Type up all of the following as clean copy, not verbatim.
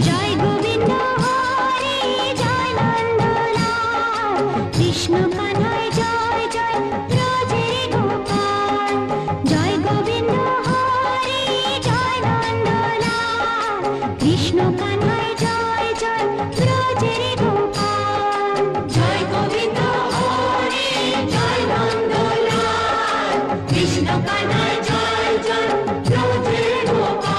জয় গোবিন্দ হরে জয় নন্দলাল কৃষ্ণ কানায় জয় জয় ব্রজের গোপাল। জয় গোবিন্দ হরে জয় নন্দলাল কৃষ্ণ কানায় জয় জয় ব্রজের গোপাল। জয় গোবিন্দ হরে জয় নন্দলাল কৃষ্ণ কানায় জয় জয় ব্রজের গোপাল।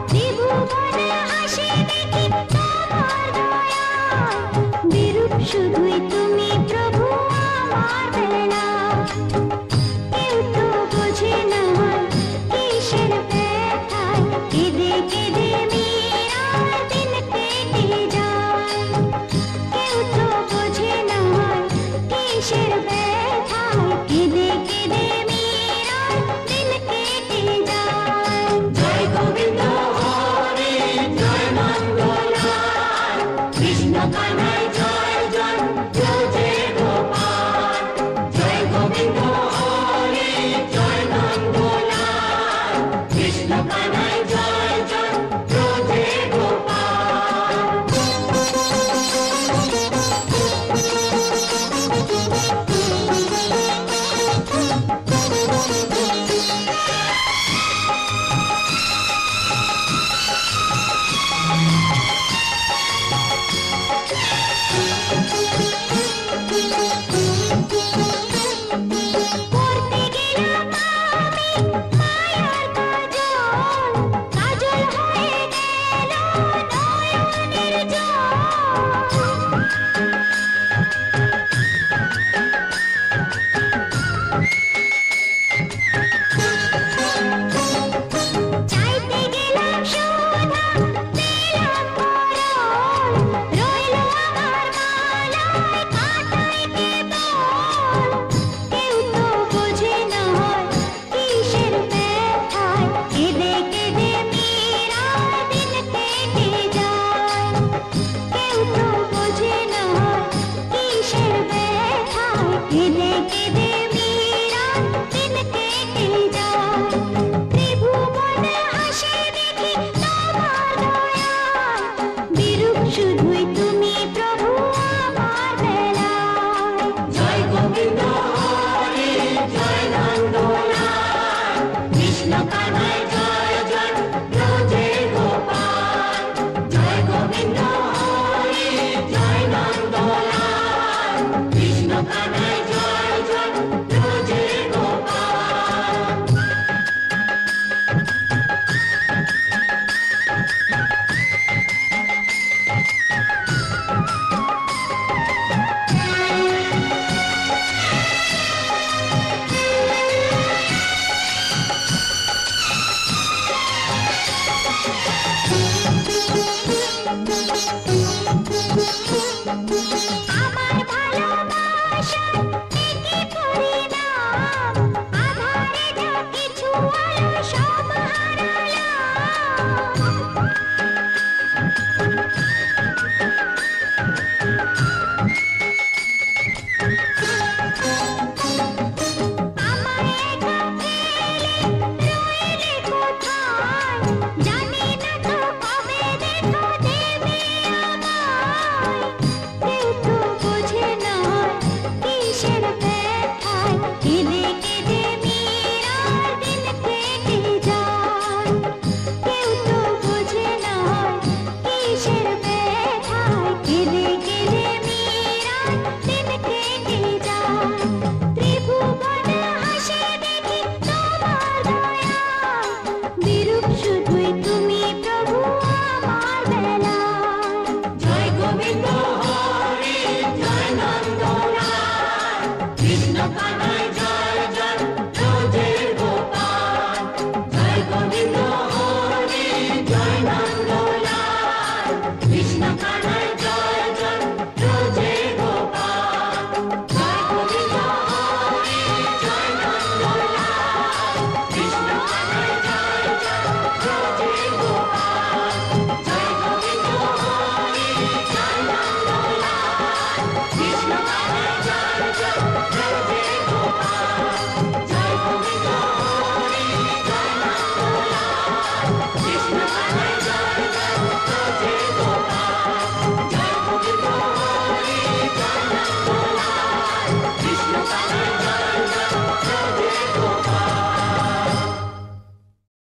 ত্রিভুবনে হাসি দেখি তোমার দয়া, বিরূপ শুধুই তুমি প্রভু আমার বেলা। কেউ তো বোঝে না কিসের ব্যথায়, কেঁদে কেঁদে মীরার দিন কেটে যায়। কেউ তো বোঝে না কিসের ব্যথায়, কেঁদে কেঁদে মীরার দিন কেটে যায়। জয় গোবিন্দ হরে জয় নন্দলাল কৃষ্ণ কানায় জয় জয় ব্রজের গোপাল। জয় গোবিন্দ হরে জয় নন্দলাল কৃষ্ণ কানায় জয় জয় ব্রজের গোপাল।